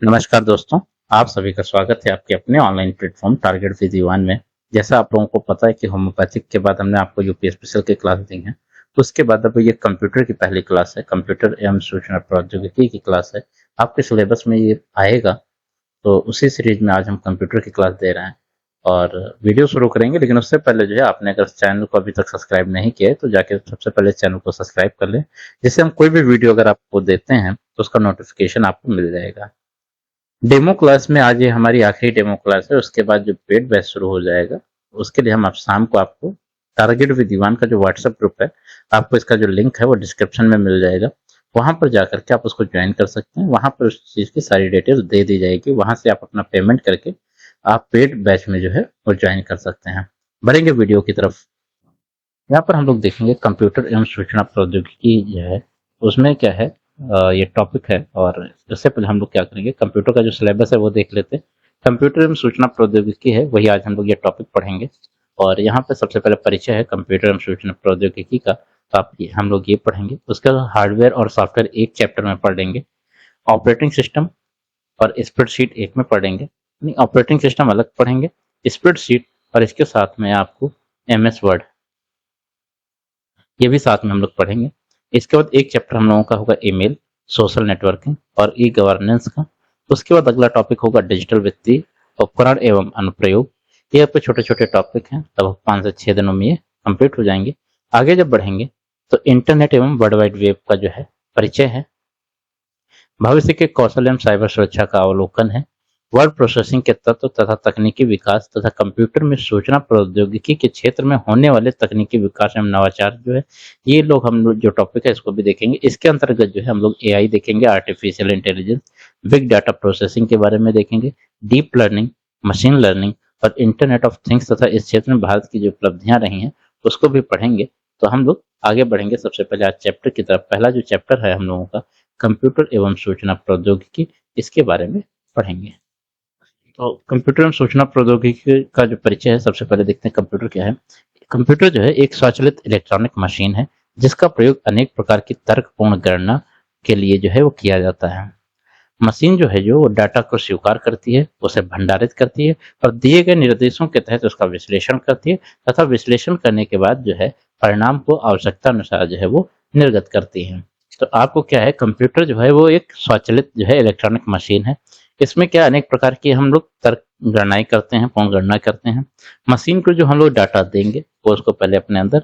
नमस्कार दोस्तों, आप सभी का स्वागत है आपके अपने online platform target with one में। जैसा आप लोगों को पता है कि होम्योपैथिक के बाद हमने आपको यूपी स्पेशल की क्लास दी है, उसके बाद अब ये कंप्यूटर की पहली क्लास है, कंप्यूटर एवं सूचना प्रौद्योगिकी की क्लास है। आपके सिलेबस में ये आएगा, तो उसी सीरीज में आज हम कंप्यूटर की क्लास दे रहे हैं और वीडियो शुरू करेंगे। लेकिन उससे पहले जो है, आपने अगर चैनल को अभी तक सब्सक्राइब नहीं किया है तो जाके सबसे पहले चैनल को सब्सक्राइब कर लें, जिससे हम कोई भी वीडियो अगर आपको देते हैं तो उसका नोटिफिकेशन आपको मिल जाएगा। डेमो क्लास में आज ये हमारी आखिरी डेमो क्लास है। उसके बाद जो पेड बैच शुरू हो जाएगा, उसके लिए हम आप शाम को आपको टारगेट विद दीवान का जो व्हाट्सएप ग्रुप है, आपको इसका जो लिंक है वो डिस्क्रिप्शन में मिल जाएगा। वहां पर जाकर के आप उसको ज्वाइन कर सकते हैं। वहां पर उस चीज की सारी डिटेल्स दे दी जाएगी। वहां से आप अपना पेमेंट करके आप पेड बैच में जो है वो ज्वाइन कर सकते हैं। बढ़ेंगे वीडियो की तरफ। यहाँ पर हम लोग देखेंगे कंप्यूटर एवं सूचना प्रौद्योगिकी जो है, उसमें क्या है, ये टॉपिक है। और इससे पहले हम लोग क्या करेंगे, कंप्यूटर का जो सिलेबस है वो देख लेते हैं। कंप्यूटर एवं सूचना प्रौद्योगिकी है, वही आज हम लोग ये टॉपिक पढ़ेंगे। और यहाँ पे सबसे पहले परिचय है कंप्यूटर एवं सूचना प्रौद्योगिकी का, तो आप हम लोग ये पढ़ेंगे। उसके बाद हार्डवेयर और सॉफ्टवेयर एक चैप्टर में पढ़ेंगे। ऑपरेटिंग सिस्टम और स्प्रेडशीट एक में पढ़ेंगे। नहीं, ऑपरेटिंग सिस्टम अलग पढ़ेंगे, स्प्रेडशीट और इसके साथ में आपको MS वर्ड, ये भी साथ में हम लोग पढ़ेंगे। इसके बाद एक चैप्टर हम लोगों का होगा ईमेल, सोशल नेटवर्किंग और ई गवर्नेंस का। उसके बाद अगला टॉपिक होगा डिजिटल वित्तीय उपकरण एवं अनुप्रयोग। ये आपके छोटे छोटे टॉपिक हैं, तब 5 से 6 दिनों में ये कंप्लीट हो जाएंगे। आगे जब बढ़ेंगे तो इंटरनेट एवं वर्ल्ड वाइड वेब का जो है परिचय है। भविष्य के कौशल एवं साइबर सुरक्षा का अवलोकन है। वर्ड प्रोसेसिंग के तत्व तथा तकनीकी विकास तथा कंप्यूटर में सूचना प्रौद्योगिकी के क्षेत्र में होने वाले तकनीकी विकास एवं नवाचार जो है, ये लोग हम लोग जो टॉपिक है इसको भी देखेंगे। इसके अंतर्गत जो है हम लोग AI देखेंगे, artificial intelligence, big data processing के बारे में देखेंगे, डीप लर्निंग, मशीन लर्निंग और इंटरनेट ऑफ थिंग्स तथा इस क्षेत्र में भारत की जो उपलब्धियां रही हैं उसको भी पढ़ेंगे। तो हम लोग आगे बढ़ेंगे। सबसे पहले आज चैप्टर की तरफ। पहला जो चैप्टर है हम लोगों का कंप्यूटर एवं सूचना प्रौद्योगिकी, इसके बारे में पढ़ेंगे। तो कंप्यूटर एवं सूचना प्रौद्योगिकी का जो परिचय है, सबसे पहले देखते हैं कंप्यूटर क्या है। कंप्यूटर जो है एक स्वचालित इलेक्ट्रॉनिक मशीन है, जिसका प्रयोग अनेक प्रकार की तर्कपूर्ण गणना के लिए जो है वो किया जाता है। मशीन जो है, जो वो डाटा को स्वीकार करती है, उसे भंडारित करती है और दिए गए निर्देशों के तहत उसका विश्लेषण करती है तथा विश्लेषण करने के बाद जो है परिणाम को आवश्यकता अनुसार जो है वो निर्गत करती है। तो आपको क्या है, कंप्यूटर जो है वो एक स्वचालित जो है इलेक्ट्रॉनिक मशीन है। इसमें क्या अनेक प्रकार की हम लोग तर्क गणनाएं करते हैं, पूर्ण गणना करते हैं। मशीन को जो हम लोग डाटा देंगे वो उसको पहले अपने अंदर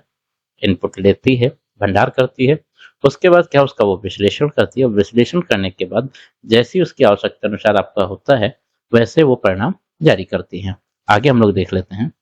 इनपुट लेती है, भंडार करती है। उसके बाद क्या, उसका वो विश्लेषण करती है। विश्लेषण करने के बाद जैसी उसकी आवश्यकता अनुसार आपका होता है, वैसे वो परिणाम जारी करती है। आगे हम लोग देख लेते हैं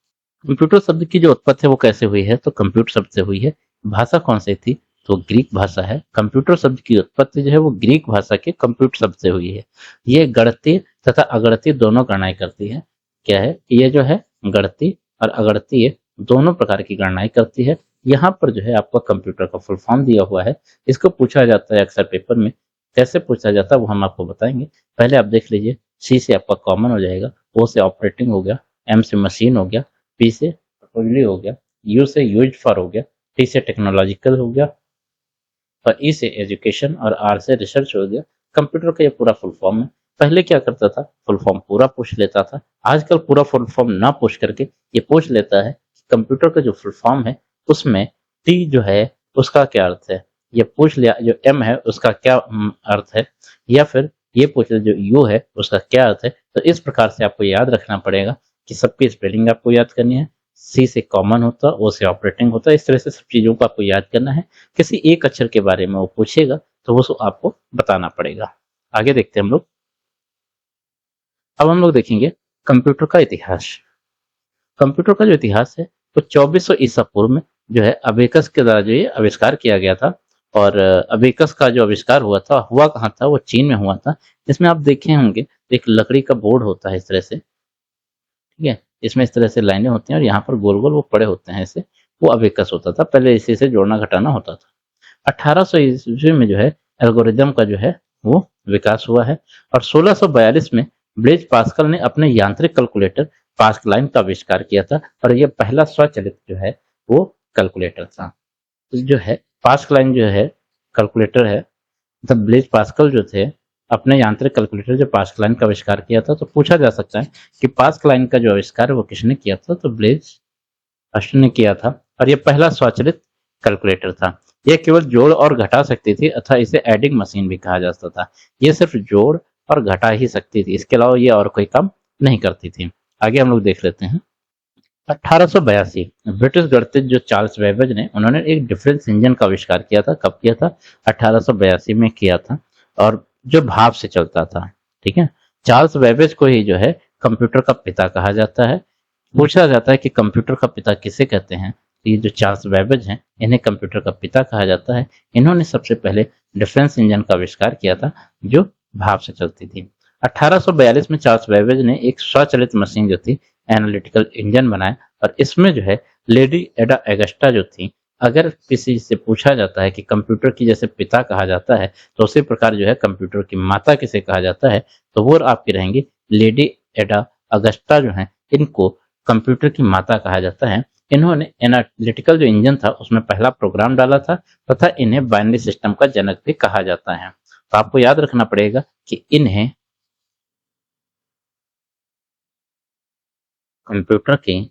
कंप्यूटर शब्द की जो उत्पत्ति है वो कैसे हुई है। तो कंप्यूटर शब्द से हुई है। भाषा कौन सी थी, तो ग्रीक भाषा है। कंप्यूटर शब्द की उत्पत्ति जो है वो ग्रीक भाषा के कंप्यूटर शब्द से हुई है। ये गणितीय तथा अगणितीय दोनों गणनाएं करती है। क्या है, ये जो है गणितीय और अगणितीय दोनों प्रकार की गणनाएं करती है। यहाँ पर जो है आपका कंप्यूटर का फुल फॉर्म दिया हुआ है। इसको पूछा जाता है अक्सर पेपर में। कैसे पूछा जाता है वो हम आपको बताएंगे। पहले आप देख लीजिए, सी से आपका कॉमन हो जाएगा, ओ से ऑपरेटिंग हो गया, एम से मशीन हो गया, पी से प्रोबेबली हो गया, यू से यूज्ड फॉर हो गया, टी से टेक्नोलॉजिकल हो गया और ई से एजुकेशन और आर से रिसर्च हो गया। कंप्यूटर का ये पूरा फुल फॉर्म है। पहले क्या करता था, फुल फॉर्म पूरा पूछ लेता था। आजकल पूरा फुल फॉर्म ना पूछ करके ये पूछ लेता है कंप्यूटर का जो फुल फॉर्म है उसमें टी जो है उसका क्या अर्थ है। ये पूछ लिया जो एम है उसका क्या अर्थ है, या फिर ये पूछ लिया जो यू है उसका क्या अर्थ है। तो इस प्रकार से आपको याद रखना पड़ेगा कि सबकी स्पेलिंग आपको याद करनी है। सी से कॉमन होता है, ओ से ऑपरेटिंग होता है। इस तरह से सब चीजों को आपको याद करना है। किसी एक अक्षर के बारे में वो पूछेगा तो वो आपको बताना पड़ेगा। आगे देखते हैं हम लोग। अब हम लोग देखेंगे कंप्यूटर का इतिहास। कंप्यूटर का जो इतिहास है वो 2400 ईसा पूर्व में जो है अबेकस के द्वारा जो ये आविष्कार किया गया था। और अबेकस का जो आविष्कार हुआ कहाँ था, वो चीन में हुआ था। इसमें आप देखे होंगे एक लकड़ी का बोर्ड होता है इस तरह से, ठीक है। इसमें इस तरह से लाइनें होती हैं और यहाँ पर गोल गोल वो पड़े होते हैं ऐसे। वो अबेकस होता था, पहले इसी से जोड़ना घटाना होता था। 1800 ईस्वी में जो है एल्गोरिदम का जो है वो विकास हुआ है। और 1642 में ब्लेज पास्कल ने अपने यांत्रिक कैलकुलेटर पास्कलाइन का आविष्कार किया था और यह पहला स्वचालित जो है वो कैलकुलेटर था। तो जो है पास्कलाइन जो है कैलकुलेटर है, मतलब ब्लेज पास्कल जो थे अपने यांत्रिक कैलकुलेटर जो पास्कलाइन का आविष्कार किया था, तो पूछा जा सकता है कि पास्कलाइन का जो आविष्कार है वो किसने किया था, तो ब्लेज पास्कल ने किया था। और ये पहला स्वचालित कैलकुलेटर था। यह केवल जोड़ और घटा सकती थी, अतः इसे एडिंग मशीन भी कहा जाता था। ये सिर्फ जोड़ और घटा ही सकती थी, इसके अलावा ये और कोई काम नहीं करती थी। आगे हम लोग देख लेते हैं। 1882 ब्रिटिश गणितज्ञ जो चार्ल्स बेबेज ने उन्होंने एक डिफरेंस इंजन का आविष्कार किया था। कब किया था? 1882 में किया था, और जो भाप से चलता था। ठीक है, चार्ल्स बेबेज को ही जो है कंप्यूटर का पिता कहा जाता है। पूछा जाता है कि कंप्यूटर का पिता किसे कहते हैं, तो ये जो चार्ल्स बेबेज हैं इन्हें कंप्यूटर का पिता कहा जाता है। इन्होंने सबसे पहले डिफरेंस इंजन का आविष्कार किया था जो भाप से चलती थी। 1842 में चार्ल्स बेबेज ने एक स्वचालित मशीन जो थी एनालिटिकल इंजन बनाया, और इसमें जो है लेडी एडा एगस्टा जो थी, अगर किसी से पूछा जाता है कि कंप्यूटर की जैसे पिता कहा जाता है, तो उसी प्रकार जो है कंप्यूटर की माता किसे कहा जाता है, तो वो आपकी रहेंगी लेडी एडा अगस्टा जो है, इनको कंप्यूटर की माता कहा जाता है। इन्होंने एनालिटिकल जो इंजन था उसमें पहला प्रोग्राम डाला था, तथा इन्हें बाइनरी सिस्टम का जनक भी कहा जाता है। तो आपको याद रखना पड़ेगा कि इन्हें कंप्यूटर की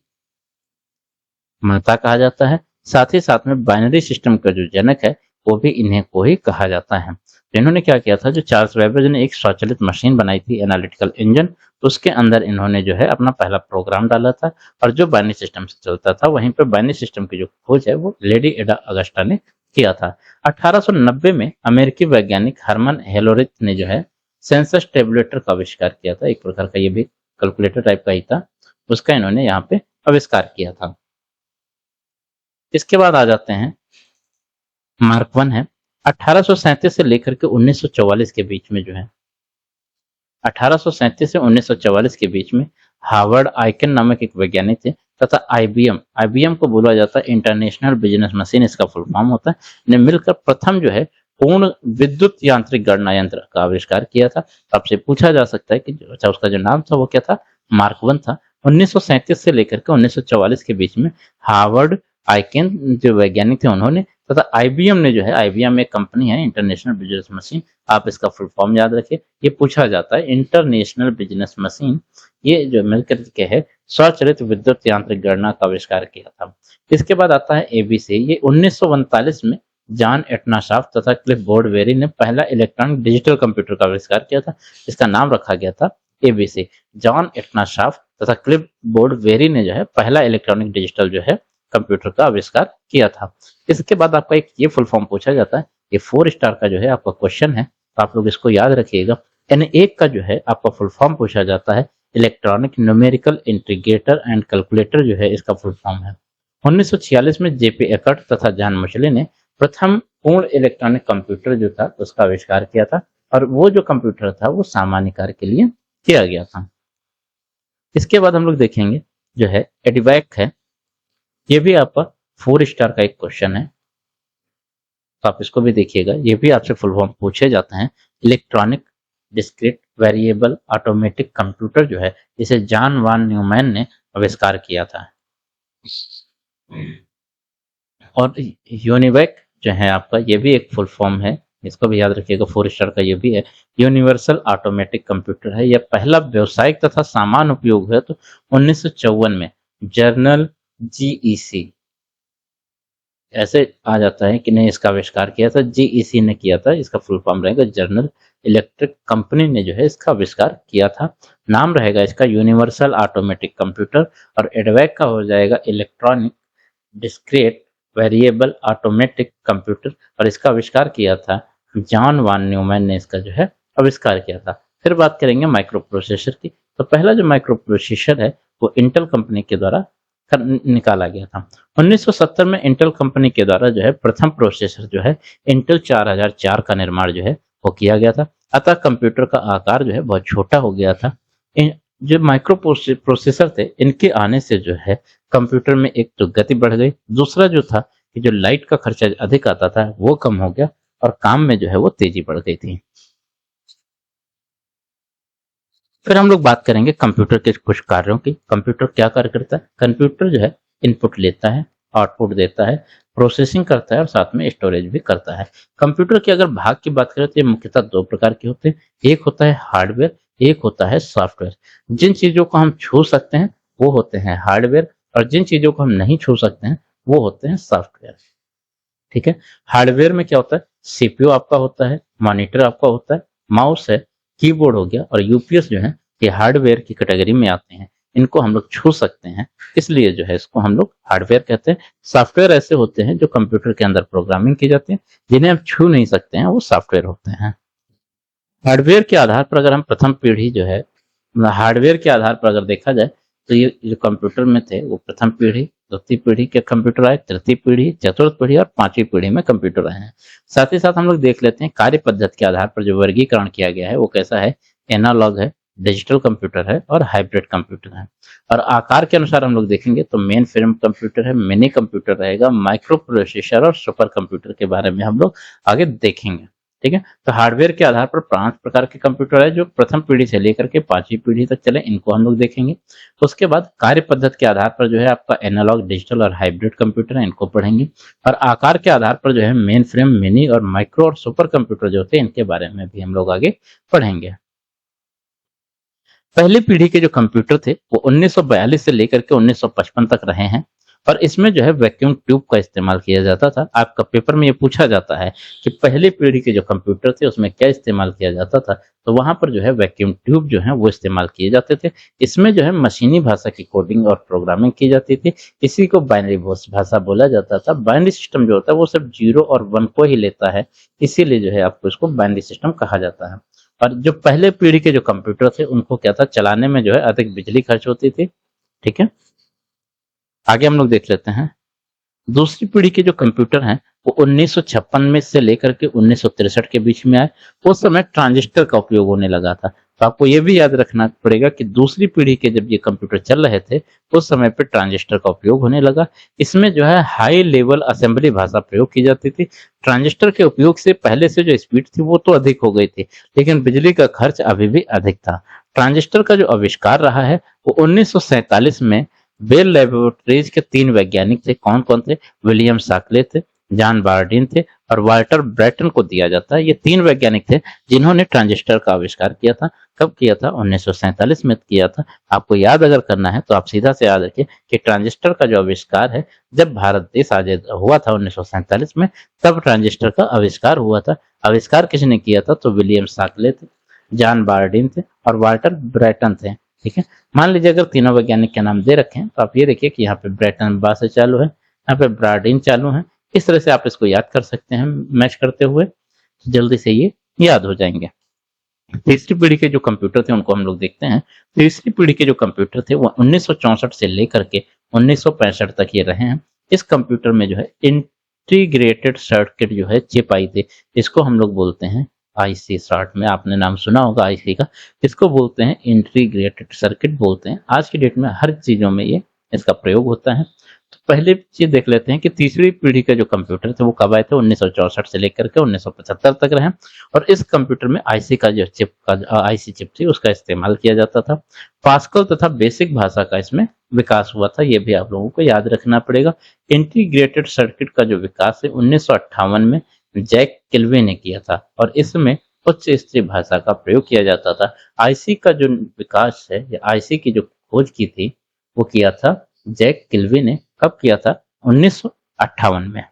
माता कहा जाता है। साथ ही साथ में बाइनरी सिस्टम का जो जनक है वो भी इन्हें को ही कहा जाता है। तो इन्होंने क्या किया था, जो चार्ल्स बेबेज ने एक स्वचालित मशीन बनाई थी एनालिटिकल इंजन, तो उसके अंदर इन्होंने जो है अपना पहला प्रोग्राम डाला था, और जो बाइनरी सिस्टम से चलता था, वहीं पर बाइनरी सिस्टम की जो खोज है वो लेडी एडा अगस्टा ने किया था। 1890 में अमेरिकी वैज्ञानिक हरमन हेलोरिथ ने जो है सेंसस टेबुलेटर का आविष्कार किया था। एक प्रकार का ये भी कैलकुलेटर टाइप का ही था, उसका इन्होंने यहाँ पे आविष्कार किया था। इसके बाद आ जाते हैं मार्क वन है। 1837 से लेकर के 1944 के बीच में जो है 1837 से 1944 के बीच में हार्वर्ड आइकन नामक एक वैज्ञानिक थे, तथा आईबीएम आईबीएम को बोला जाता है इंटरनेशनल बिजनेस मशीन, इसका फुल फॉर्म होता है, ने मिलकर प्रथम जो है पूर्ण विद्युत यांत्रिक गणना यंत्र का आविष्कार किया था। आपसे पूछा जा सकता है कि अच्छा उसका जो नाम था वो क्या था? मार्क वन था। 1937 से लेकर के 1944 के बीच में हार्वर्ड आइकन जो वैज्ञानिक थे उन्होंने, तथा आईबीएम ने जो है, आईबीएम एक कंपनी है इंटरनेशनल बिजनेस मशीन, आप इसका फुल फॉर्म याद रखिए। ये पूछा जाता है इंटरनेशनल बिजनेस मशीन, ये जो मिलकर के है स्वचालित विद्युत यांत्रिक गणना का आविष्कार किया था। इसके बाद आता है एबीसी। ये 1939 में जॉन एटनाशाफ्ट तथा क्लिफ बोर्डवेरी ने पहला इलेक्ट्रॉनिक डिजिटल कंप्यूटर का आविष्कार किया था। इसका नाम रखा गया था एबीसी। जॉन एटनाशाफ्ट तथा क्लिफ बोर्डवेरी ने जो है पहला इलेक्ट्रॉनिक डिजिटल जो है कंप्यूटर का आविष्कार किया था। इसके बाद आपका एक ये फुल फॉर्म पूछा जाता है, ये 4 स्टार का जो है आपका क्वेश्चन है, तो आप लोग इसको याद रखिएगा। N1 का जो है आपका फुल फॉर्म पूछा जाता है electronic numerical integrator and calculator, जो है इसका फुल फॉर्म है। 1946 में जेपी एकर्ट तथा जॉन मशले ने प्रथम पूर्ण इलेक्ट्रॉनिक कंप्यूटर जो था उसका आविष्कार किया था, और वो जो कंप्यूटर था वो सामान्य कार्य के लिए किया गया था। इसके बाद हम लोग देखेंगे जो है एडवैक है। ये भी आपका 4 स्टार का एक क्वेश्चन है, तो आप इसको भी देखिएगा। ये भी आपसे फुल फॉर्म पूछे जाते हैं। Electronic discrete variable automatic computer जो है इसे जॉन वान न्यूमैन ने आविष्कार किया था। और यूनिवेक जो है आपका, ये भी एक फुल फॉर्म है, इसको भी याद रखिएगा। 4 स्टार का ये भी है। यूनिवर्सल ऑटोमेटिक कंप्यूटर है। यह पहला व्यावसायिक तथा सामान्य उपयोग है तो 1954 में जर्नल जीईसी ऐसे आ जाता है कि नहीं, इसका आविष्कार किया था जीईसी ने किया था। इसका फुल फॉर्म रहेगा जनरल इलेक्ट्रिक कंपनी ने जो है इसका आविष्कार किया था। नाम रहेगा इसका यूनिवर्सल ऑटोमेटिक कंप्यूटर, और एडवैक का हो जाएगा electronic discrete variable automatic computer, और इसका आविष्कार किया था जॉन वान न्यूमैन ने इसका जो है आविष्कार किया था। फिर बात करेंगे माइक्रो प्रोसेसर की। तो पहला जो माइक्रो प्रोसेसर है वो इंटेल कंपनी के द्वारा निकाला गया था। 1970 में इंटेल कंपनी के द्वारा जो है प्रथम प्रोसेसर जो है इंटेल 4004 का निर्माण जो है वो किया गया था। अतः कंप्यूटर का आकार जो है बहुत छोटा हो गया था। जो माइक्रो प्रोसेसर थे इनके आने से जो है कंप्यूटर में एक तो गति बढ़ गई, दूसरा जो था कि जो लाइट का खर्चा अधिक आता था वो कम हो गया, और काम में जो है वो तेजी बढ़ गई थी। फिर हम लोग बात करेंगे कंप्यूटर के कुछ कार्यों की। कंप्यूटर क्या कार्य करता है? कंप्यूटर जो है इनपुट लेता है, आउटपुट देता है, प्रोसेसिंग करता है और साथ में स्टोरेज भी करता है। कंप्यूटर के अगर भाग की बात करें तो ये मुख्यतः दो प्रकार के होते हैं, एक होता है हार्डवेयर, एक होता है सॉफ्टवेयर। जिन चीजों को हम छू सकते हैं वो होते हैं हार्डवेयर, और जिन चीजों को हम नहीं छू सकते हैं वो होते हैं सॉफ्टवेयर। ठीक है। हार्डवेयर में क्या होता है, सीपीयू आपका होता है, मॉनिटर आपका होता है, माउस है, कीबोर्ड हो गया, और यूपीएस जो है ये हार्डवेयर की कैटेगरी में आते हैं। इनको हम लोग छू सकते हैं, इसलिए जो है इसको हम लोग हार्डवेयर कहते हैं। सॉफ्टवेयर ऐसे होते हैं जो कंप्यूटर के अंदर प्रोग्रामिंग की जाती है, जिन्हें हम छू नहीं सकते हैं, वो सॉफ्टवेयर होते हैं। हार्डवेयर के आधार पर अगर हम प्रथम पीढ़ी जो है, हार्डवेयर के आधार पर अगर देखा जाए तो ये जो कंप्यूटर में थे वो प्रथम पीढ़ी, द्वितीय पीढ़ी के कंप्यूटर आए, तृतीय पीढ़ी, चतुर्थ पीढ़ी और पांचवी पीढ़ी में कंप्यूटर आए हैं। साथ ही साथ हम लोग देख लेते हैं कार्य पद्धति के आधार पर जो वर्गीकरण किया गया है वो कैसा है, एनालॉग है, डिजिटल कंप्यूटर है और हाइब्रिड कंप्यूटर है। और आकार के अनुसार हम लोग देखेंगे तो मेन फ्रेम कंप्यूटर है, मिनी कंप्यूटर रहेगा, माइक्रो प्रोसेसर और सुपर कंप्यूटर के बारे में हम लोग आगे देखेंगे। ठीक है। तो हार्डवेयर के आधार पर 5 प्रकार के कंप्यूटर है जो प्रथम पीढ़ी से लेकर के पांचवी पीढ़ी तक चले, इनको हम लोग देखेंगे। उसके बाद कार्य पद्धति के आधार पर जो है आपका एनालॉग, डिजिटल और हाइब्रिड कंप्यूटर है, इनको पढ़ेंगे। और आकार के आधार पर जो है मेन फ्रेम, मिनी और माइक्रो और सुपर कंप्यूटर जो होते हैं इनके बारे में भी हम लोग आगे पढ़ेंगे। पहली पीढ़ी के जो कंप्यूटर थे वो 1942 से लेकर के 1955 तक रहे हैं, और इसमें जो है वैक्यूम ट्यूब का इस्तेमाल किया जाता था। आपका पेपर में ये पूछा जाता है कि पहली पीढ़ी के जो कंप्यूटर थे उसमें क्या इस्तेमाल किया जाता था, तो वहां पर जो है वैक्यूम ट्यूब जो है वो इस्तेमाल किए जाते थे। इसमें जो है मशीनी भाषा की कोडिंग और प्रोग्रामिंग की जाती थी। इसी को बाइनरी भाषा बोला जाता था। बाइनरी सिस्टम जो होता है वो सिर्फ 0 और 1 को ही लेता है, इसीलिए जो है आपको इसको बाइनरी सिस्टम कहा जाता है। और जो पहले पीढ़ी के जो कंप्यूटर थे उनको क्या था, चलाने में जो है अधिक बिजली खर्च होती थी। ठीक है। आगे हम लोग देख लेते हैं। दूसरी पीढ़ी के जो कंप्यूटर हैं वो 1956 में से लेकर के 1963 के बीच में आए। उस समय ट्रांजिस्टर का उपयोग होने लगा था। तो आपको ये भी याद रखना पड़ेगा कि दूसरी पीढ़ी के जब ये कंप्यूटर चल रहे थे उस समय पे ट्रांजिस्टर का उपयोग होने लगा। इसमें जो है हाई लेवल असेंबली भाषा प्रयोग की जाती थी। ट्रांजिस्टर के उपयोग से पहले से जो स्पीड थी वो तो अधिक हो गई थी, लेकिन बिजली का खर्च अभी भी अधिक था। ट्रांजिस्टर का जो आविष्कार रहा है वो 1947 में बेल लेबोरेटरीज के 3 वैज्ञानिक थे। कौन कौन थे? विलियम शाक्ले थे, जॉन बार्डिन थे और वाल्टर ब्रैटन को दिया जाता है। ये 3 वैज्ञानिक थे जिन्होंने ट्रांजिस्टर का आविष्कार किया था। कब किया था? 1947 में किया था। आपको याद अगर करना है तो आप सीधा से याद रखिए कि ट्रांजिस्टर का जो आविष्कार है, जब भारत देश आजाद हुआ था 1947 में, तब ट्रांजिस्टर का आविष्कार हुआ था। आविष्कार किसने किया था? तो विलियम शाक्ले थे, जॉन बार्डिन थे और वाल्टर ब्रैटन थे। ठीक है। मान लीजिए अगर तीनों वैज्ञानिक के नाम दे रखे हैं तो आप ये देखिए कि यहाँ पे ब्रैटन बा से चालू है, यहाँ पे ब्राडिन चालू है। इस तरह से आप इसको याद कर सकते हैं मैच करते हुए, तो जल्दी से ये याद हो जाएंगे। तीसरी पीढ़ी के जो कंप्यूटर थे उनको हम लोग देखते हैं। तीसरी पीढ़ी के जो कंप्यूटर थे वो 1964 से लेकर के 1965 तक ये रहे हैं। इस कंप्यूटर में जो है इंटीग्रेटेड सर्किट जो है चिप आई थी, इसको हम लोग बोलते हैं आईसी। शॉर्ट में आपने नाम सुना होगा आईसी का, इसको बोलते हैं इंटीग्रेटेड सर्किट बोलते हैं। आज की डेट में हर चीजों में ये इसका प्रयोग होता है। तो पहले चीज देख लेते हैं कि तीसरी पीढ़ी के जो कंप्यूटर थे वो कब आए थे? 1964 से लेकर के 1975 तक रहे। और इस कंप्यूटर में आईसी का जो चिप का आईसी चिप थी उसका इस्तेमाल किया जाता था। पास्कल तथा बेसिक भाषा का इसमें विकास हुआ था, ये भी आप लोगों को याद रखना पड़ेगा। इंटीग्रेटेड सर्किट का जो विकास है 1958 में जैक किल्वे ने किया था, और इसमें उच्च स्तरीय भाषा का प्रयोग किया जाता था। आईसी का जो विकास है या आईसी की जो खोज की थी वो किया था जैक किल्वे ने। कब किया था? 1958 में।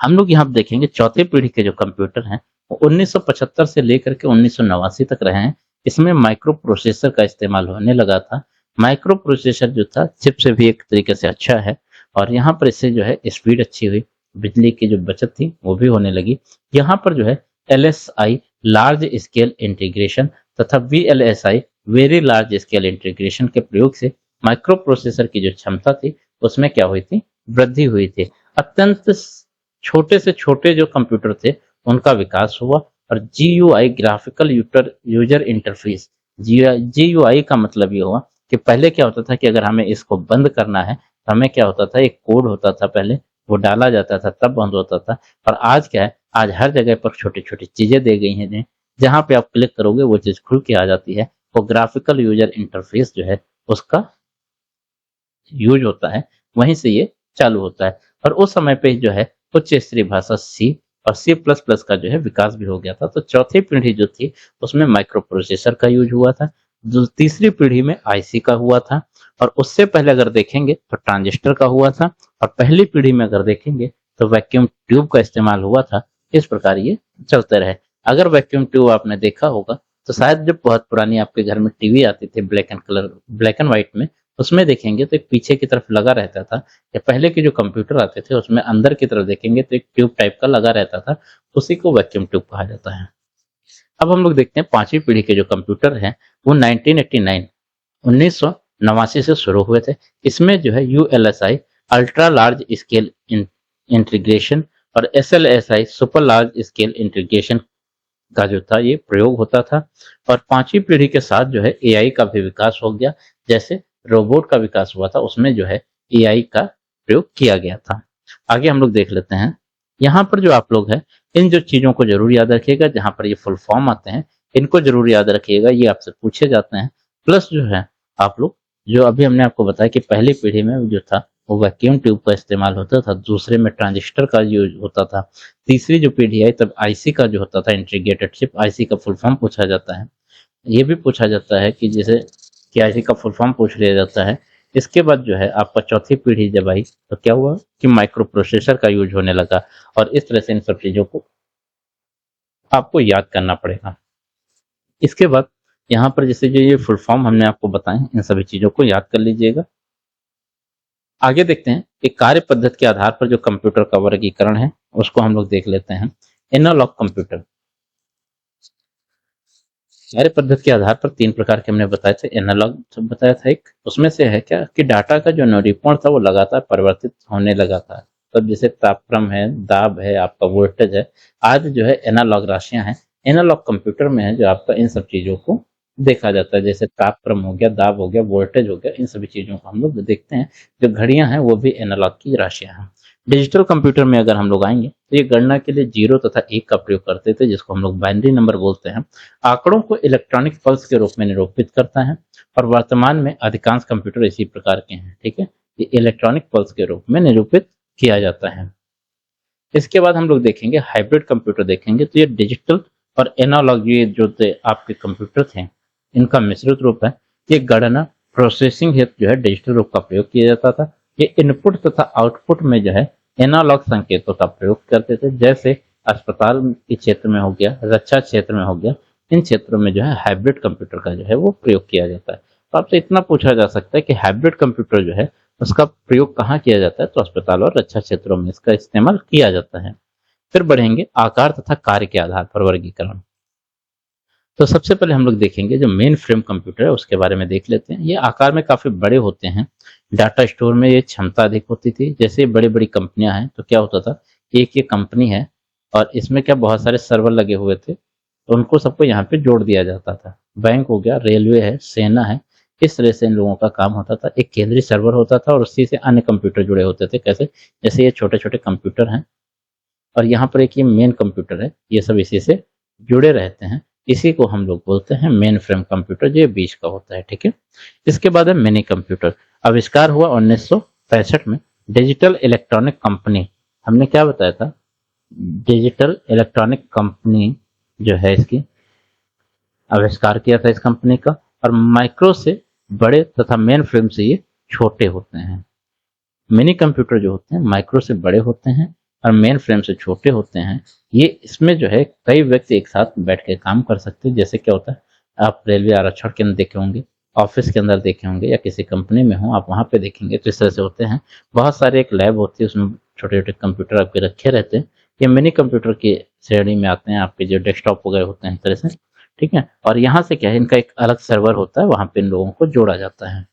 हम लोग यहाँ देखेंगे चौथी पीढ़ी के जो कंप्यूटर हैं वो 1975 से लेकर के 1989 तक रहे हैं। इसमें माइक्रो प्रोसेसर का इस्तेमाल होने लगा था। माइक्रो प्रोसेसर जो था चिप से भी एक तरीके से अच्छा है, और यहाँ पर इससे जो है स्पीड अच्छी हुई, बिजली की जो बचत थी वो भी होने लगी। यहाँ पर जो है LSI लार्ज स्केल इंटीग्रेशन तथा VLSI very large scale integration के प्रयोग से माइक्रो प्रोसेसर की जो क्षमता थी उसमें क्या हुई थी? वृद्धि हुई थी। अत्यंत छोटे से छोटे जो कंप्यूटर थे उनका विकास हुआ। और GUI graphical user interface, GUI का मतलब ये हुआ कि पहले क्या होता था कि अगर हमें इसको बंद करना है तो हमें क्या होता था, एक कोड होता था पहले, वो डाला जाता था तब बंद होता था। और आज क्या है, आज हर जगह पर छोटी छोटी चीजें दे गई हैं, जहां पे आप क्लिक करोगे वो चीज खुल के आ जाती है। वो ग्राफिकल यूजर इंटरफेस जो है उसका यूज होता है, वहीं से ये चालू होता है। और उस समय पे जो है उच्च स्तरीय भाषा सी और सी प्लस प्लस का जो है विकास भी हो गया था। तो चौथी पीढ़ी जो थी उसमें माइक्रो प्रोसेसर का यूज हुआ था। जो तीसरी पीढ़ी में आईसी का हुआ था। और उससे पहले अगर देखेंगे तो ट्रांजिस्टर का हुआ था। और पहली पीढ़ी में अगर देखेंगे तो वैक्यूम ट्यूब का इस्तेमाल हुआ था। इस प्रकार ये चलते रहे। अगर वैक्यूम ट्यूब आपने देखा होगा तो शायद जब बहुत पुरानी आपके घर में टीवी आती थी ब्लैक एंड व्हाइट में, उसमें देखेंगे तो एक पीछे की तरफ लगा रहता था। या पहले के जो कंप्यूटर आते थे उसमें अंदर की तरफ देखेंगे तो एक ट्यूब टाइप का लगा रहता था। उसी को वैक्यूम ट्यूब कहा जाता है। अब हम लोग देखते हैं पांचवी पीढ़ी के जो कंप्यूटर हैं वो 1989 1989 से शुरू हुए थे। इसमें जो है ULSI ultra large scale integration और एसएलएसआई सुपर लार्ज स्केल इंटीग्रेशन का जो था ये प्रयोग होता था। और पांचवी पीढ़ी के साथ जो है एआई का भी विकास हो गया। जैसे रोबोट का विकास हुआ था उसमें जो है एआई का प्रयोग किया गया था। आगे हम लोग देख लेते हैं। यहाँ पर जो आप लोग हैं इन जो चीजों को जरूर याद रखिएगा, जहां पर ये फुल फॉर्म आते हैं इनको जरूर याद रखिएगा, ये आपसे पूछे जाते हैं। प्लस जो है आप लोग जो अभी हमने आपको बताया कि पहली पीढ़ी में जो था वो वैक्यूम ट्यूब का इस्तेमाल होता था, दूसरे में ट्रांजिस्टर का यूज होता था। तीसरी जो पीढ़ी आई तब आईसी का जो होता था इंटीग्रेटेड चिप, आईसी का फुल फॉर्म पूछा जाता है। ये भी पूछा जाता है कि जैसे कि आईसी का फुल फॉर्म पूछ लिया जाता है। इसके बाद जो है आपका चौथी पीढ़ी जब आई तो क्या हुआ कि माइक्रो प्रोसेसर का यूज होने लगा। और इस तरह से इन सब चीजों को आपको याद करना पड़ेगा। इसके बाद यहाँ पर जैसे जो ये फुल फॉर्म हमने आपको बताए इन सभी चीजों को याद कर लीजिएगा। आगे देखते हैं कि कार्य पद्धति के आधार पर जो कंप्यूटर का वर्गीकरण है उसको हम लोग देख लेते हैं। एनालॉग कंप्यूटर कार्य पद्धति के आधार पर तीन प्रकार के हमने बताए थे। एनालॉग बताया था एक, उसमें से है क्या कि डाटा का जो निरूपण था वो लगातार परिवर्तित होने लगा था। तब जैसे तापक्रम है, दाब है, आपका वोल्टेज है, आज जो है एनालॉग राशियां हैं। एनालॉग कंप्यूटर में है जो आपका इन सब चीजों को देखा जाता है। जैसे तापक्रम हो गया, दाब हो गया, वोल्टेज हो गया, इन सभी चीजों को हम लोग देखते हैं। जो घड़ियां हैं वो भी एनालॉग की राशियां हैं। डिजिटल कंप्यूटर में अगर हम लोग आएंगे तो ये गणना के लिए 0 तथा 1 का प्रयोग करते थे, जिसको हम लोग बाइनरी नंबर बोलते हैं। आंकड़ों को इलेक्ट्रॉनिक पल्स के रूप में निरूपित करता है। और वर्तमान में अधिकांश कंप्यूटर इसी प्रकार के हैं। ठीक है, ये इलेक्ट्रॉनिक पल्स के रूप में निरूपित किया जाता है। इसके बाद हम लोग देखेंगे हाइब्रिड कंप्यूटर देखेंगे तो ये डिजिटल और एनालॉग ये जो आपके कंप्यूटर थे इनका मिश्रित रूप है। ये गणना प्रोसेसिंग हेतु जो है डिजिटल रूप का प्रयोग किया जाता था। ये इनपुट तथा आउटपुट में जो है एनालॉग संकेतों का प्रयोग करते थे। जैसे अस्पताल के क्षेत्र में हो गया, रक्षा क्षेत्र में हो गया, इन क्षेत्रों में जो है हाइब्रिड कंप्यूटर का जो है वो प्रयोग किया जाता है। तो आपसे इतना पूछा जा सकता है कि हाइब्रिड कंप्यूटर जो है उसका प्रयोग कहाँ किया जाता है, तो अस्पताल और रक्षा क्षेत्रों में इसका इस्तेमाल किया जाता है। फिर बढ़ेंगे आकार तथा कार्य के आधार पर वर्गीकरण। तो सबसे पहले हम लोग देखेंगे जो मेन फ्रेम कंप्यूटर है उसके बारे में देख लेते हैं। ये आकार में काफी बड़े होते हैं। डाटा स्टोर में ये क्षमता अधिक होती थी। जैसे बड़ी बड़ी कंपनियां हैं तो क्या होता था, एक ये कंपनी है और इसमें क्या बहुत सारे सर्वर लगे हुए थे, तो उनको सबको यहाँ पे जोड़ दिया जाता था। बैंक हो गया, रेलवे है, सेना है, इस तरह से इन लोगों का काम होता था। एक केंद्रीय सर्वर होता था और उसी से अन्य कंप्यूटर जुड़े होते थे। कैसे, जैसे ये छोटे छोटे कंप्यूटर हैं और यहाँ पर एक ये मेन कंप्यूटर है, ये सब इसी से जुड़े रहते हैं। इसी को हम लोग बोलते हैं मेन फ्रेम कंप्यूटर, जो बीच का होता है। ठीक है, इसके बाद है मिनी कंप्यूटर। आविष्कार हुआ 1965 में। डिजिटल इलेक्ट्रॉनिक कंपनी, हमने क्या बताया था, डिजिटल इलेक्ट्रॉनिक कंपनी जो है इसकी आविष्कार किया था इस कंपनी का। और माइक्रो से बड़े तथा मेन फ्रेम से ये छोटे होते हैं। मिनी कंप्यूटर जो होते हैं माइक्रो से बड़े होते हैं और मेन फ्रेम से छोटे होते हैं। ये इसमें जो है कई व्यक्ति एक साथ बैठ के काम कर सकते हैं। जैसे क्या होता है, आप रेलवे आरक्षण के अंदर देखे होंगे, ऑफिस के अंदर देखे होंगे, या किसी कंपनी में हो आप वहां पे देखेंगे तो इस तरह से होते हैं। बहुत सारे एक लैब होती है, उसमें छोटे छोटे कंप्यूटर आपके रखे रहते हैं। ये मिनी कंप्यूटर की श्रेणी में आते हैं, आपके जो डेस्कटॉप वगैरह होते हैं इस तरह से। ठीक है, और यहाँ से क्या है, इनका एक अलग सर्वर होता है, वहां पे इन लोगों को जोड़ा जाता है।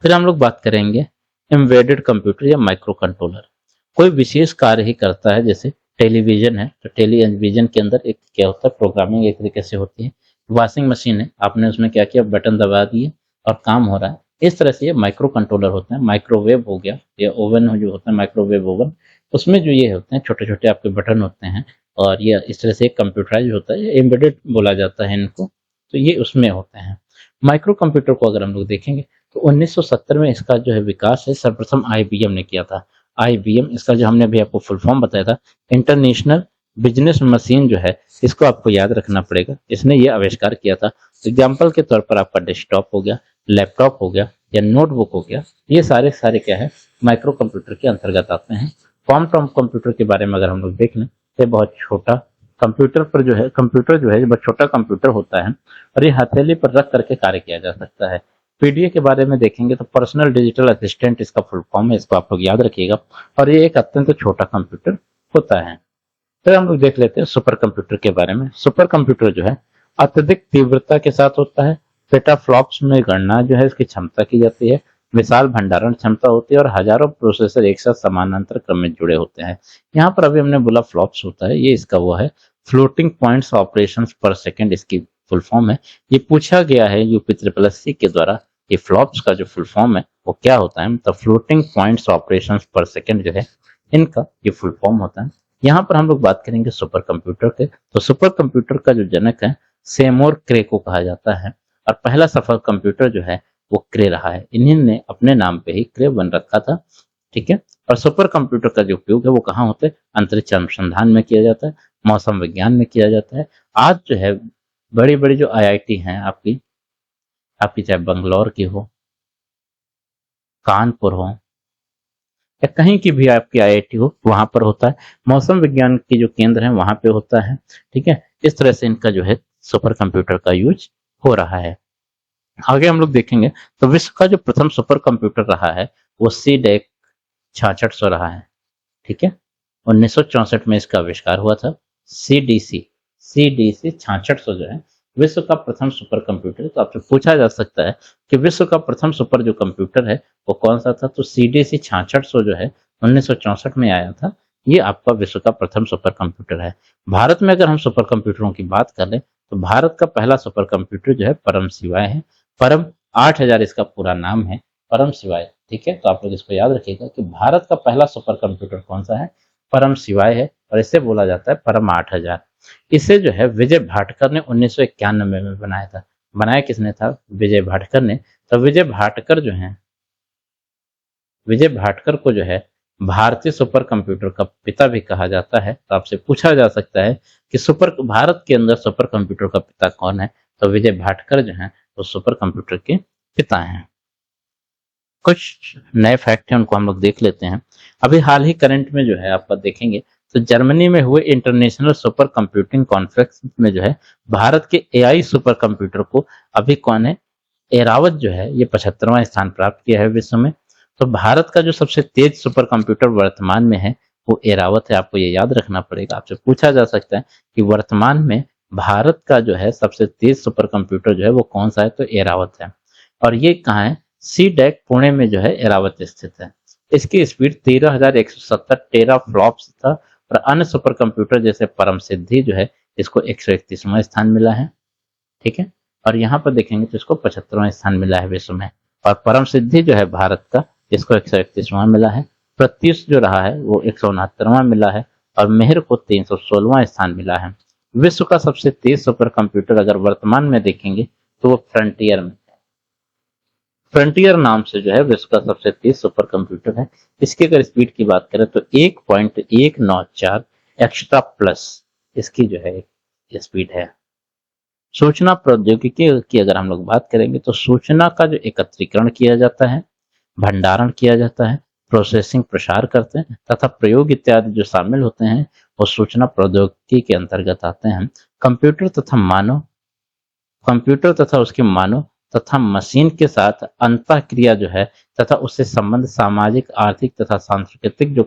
फिर हम लोग बात करेंगे एम्बेडेड कंप्यूटर या माइक्रो कंट्रोलर। कोई विशेष कार्य ही करता है। जैसे टेलीविजन है तो टेलीविजन के अंदर एक क्या होता है, प्रोग्रामिंग एक तरीके से होती है। वॉशिंग मशीन है, आपने उसमें क्या किया, बटन दबा दिए और काम हो रहा है। इस तरह से ये माइक्रो कंट्रोलर होते हैं। माइक्रोवेव हो गया या ओवन हो जो होता है माइक्रोवेव ओवन, उसमें जो ये होते हैं छोटे छोटे आपके बटन होते हैं और ये इस तरह से कंप्यूटराइज होता है, एम्बेडेड बोला जाता है इनको। तो ये उसमें होते हैं। माइक्रो कंप्यूटर को अगर हम लोग देखेंगे तो 1970 में इसका जो है विकास है सर्वप्रथम IBM ने किया था। IBM, इसका जो हमने अभी आपको फुल फॉर्म बताया था, इंटरनेशनल बिजनेस मशीन जो है, इसको आपको याद रखना पड़ेगा। इसने ये आविष्कार किया था। एग्जाम्पल के तौर पर आपका डेस्कटॉप हो गया, लैपटॉप हो गया या नोटबुक हो गया, ये सारे क्या है, माइक्रो कंप्यूटर के अंतर्गत आते हैं। क्वांटम कंप्यूटर के बारे में अगर हम लोग देख लें तो बहुत छोटा कंप्यूटर जो है बहुत छोटा कंप्यूटर होता है और ये हथेली पर रख करके कार्य किया जा सकता है। PDA के बारे में देखेंगे तो पर्सनल डिजिटल असिस्टेंट इसका फुल फॉर्म है, इसको आप लोग याद रखिएगा। और ये एक अत्यंत छोटा कंप्यूटर होता है। फिर हम लोग देख लेते हैं सुपर कंप्यूटर के बारे में। सुपर कंप्यूटर जो है अत्यधिक तीव्रता के साथ होता है। पेटाफ्लॉप्स में गणना जो है इसकी क्षमता की जाती है। विशाल भंडारण क्षमता होती है और हजारों प्रोसेसर एक साथ समानांतर क्रम में जुड़े होते हैं। यहाँ पर अभी हमने बोला फ्लॉप्स होता है, ये इसका वो है फ्लोटिंग पॉइंट्स ऑपरेशंस पर सेकंड, इसकी फुल फॉर्म है। ये पूछा गया है UP SSC के द्वारा, ये फ्लॉप्स का जो फुल फॉर्म है वो क्या होता है, मतलब फ्लोटिंग पॉइंट्स ऑपरेशंस पर सेकंड जो है इनका ये फुल फॉर्म होता है। यहाँ पर हम लोग बात करेंगे सुपर कंप्यूटर के, तो सुपर कंप्यूटर का जो जनक है सेमोर क्रे को कहा जाता है और पहला सफल कंप्यूटर जो है वो क्रे रहा है। इन्हीं ने अपने नाम पे ही क्रे बन रखा था, ठीक है। और सुपर कंप्यूटर का जो उपयोग है वो कहाँ होता है, अंतरिक्ष अनुसंधान में किया जाता है, मौसम विज्ञान में किया जाता है। आज जो है बड़ी बड़ी जो IIT हैं आपकी चाहे बंगलौर की हो, कानपुर हो या कहीं की भी आपकी IIT हो, वहां पर होता है। मौसम विज्ञान की जो केंद्र है वहां पे होता है, ठीक है। इस तरह से इनका जो है सुपर कंप्यूटर का यूज हो रहा है। आगे हम लोग देखेंगे तो विश्व का जो प्रथम सुपर कंप्यूटर रहा है वो CDEC 6600 रहा है, ठीक है। 1964 में इसका आविष्कार हुआ था। CDC 6600 जो है विश्व का प्रथम सुपर कंप्यूटर। तो आपसे पूछा जा सकता है कि विश्व का प्रथम सुपर जो कंप्यूटर है वो कौन सा था, तो CDC 6600 जो है 1964 में आया था। ये आपका विश्व का प्रथम सुपर कंप्यूटर है। भारत में अगर हम सुपर कंप्यूटरों की बात कर ले तो भारत का पहला सुपर कंप्यूटर जो है परम शिवाय है। परम 8000 इसका पूरा नाम है, परम शिवाय, ठीक है। तो आप लोग इसको याद रखिएगा कि भारत का पहला सुपर कंप्यूटर कौन सा है, परम शिवाय है और इसे बोला जाता है परम 8000। इसे जो है विजय भाटकर ने 1991 में बनाया था। बनाया किसने था, विजय भाटकर ने। तो विजय भाटकर जो है, विजय भाटकर को जो है भारतीय सुपर कंप्यूटर का पिता भी कहा जाता है। तो आपसे पूछा जा सकता है कि भारत के अंदर सुपर कंप्यूटर का पिता कौन है, तो विजय भाटकर जो है वो सुपर कंप्यूटर के पिता हैं। कुछ नए फैक्ट हैं उनको हम लोग देख लेते हैं। अभी हाल ही करंट में जो है आपका देखेंगे तो जर्मनी में हुए इंटरनेशनल सुपर कंप्यूटिंग कॉन्फ्रेंस में जो है भारत के AI सुपर कंप्यूटर को अभी कौन है, एरावत जो है ये 75वां स्थान प्राप्त किया है विश्व में। तो भारत का जो सबसे तेज सुपर कंप्यूटर वर्तमान में है वो एरावत है, आपको ये याद रखना पड़ेगा। आपसे पूछा जा सकता है कि वर्तमान में भारत का जो है सबसे तेज सुपर कंप्यूटर जो है वो कौन सा है, तो एरावत है। और ये कहाँ है, CDEC पुणे में जो है एरावत स्थित है। इसकी स्पीड 13,170 टेरा फ्लॉप्स था और अन्य सुपर कंप्यूटर जैसे परम सिद्धि जो है इसको 131वां स्थान मिला है, ठीक है। और यहाँ पर देखेंगे तो इसको 75वां स्थान मिला है विश्व में। और परम सिद्धि जो है भारत का, इसको 131वां मिला है। प्रत्युष जो रहा है वो 169वां मिला है और मेहर को 316वां स्थान मिला है। विश्व का सबसे तेज सुपर कंप्यूटर अगर वर्तमान में देखेंगे तो वो फ्रंटियर में, फ्रंटियर नाम से जो है विश्व का सबसे तेज सुपर कंप्यूटर है। इसकी अगर स्पीड की बात करें तो 1.194 एक्स्ट्रा प्लस इसकी जो है स्पीड है। सूचना प्रौद्योगिकी की अगर हम लोग बात करेंगे तो सूचना का जो एकत्रीकरण किया जाता है, भंडारण किया जाता है, प्रोसेसिंग प्रसार करते हैं तथा प्रयोग इत्यादि जो शामिल होते हैं वो सूचना प्रौद्योगिकी के अंतर्गत आते हैं। कंप्यूटर तथा उसके मानव तथा मशीन के साथ अंतःक्रिया जो है तथा उससे संबंध सामाजिक, आर्थिक तथा सांस्कृतिक जो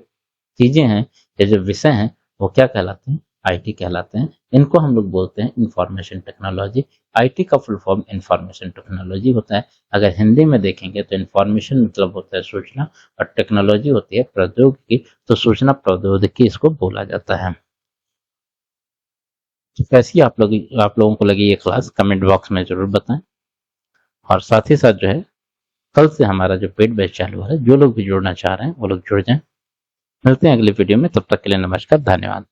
चीजें हैं या जो विषय हैं वो क्या कहलाते हैं, IT कहलाते हैं। इनको हम लोग बोलते हैं इंफॉर्मेशन टेक्नोलॉजी। IT का फुल फॉर्म इंफॉर्मेशन टेक्नोलॉजी होता है। अगर हिंदी में देखेंगे तो इंफॉर्मेशन मतलब होता है सूचना और टेक्नोलॉजी होती है प्रौद्योगिकी, तो सूचना प्रौद्योगिकी इसको बोला जाता है। तो कैसी आप लोगों को लगी ये क्लास, कमेंट बॉक्स में जरूर बताएं। और साथ ही साथ जो है कल से हमारा जो पेड बैच चालू है, जो लोग भी जुड़ना चाह रहे हैं वो लोग जुड़ जाएं। मिलते हैं अगली वीडियो में, तब तक के लिए नमस्कार, धन्यवाद।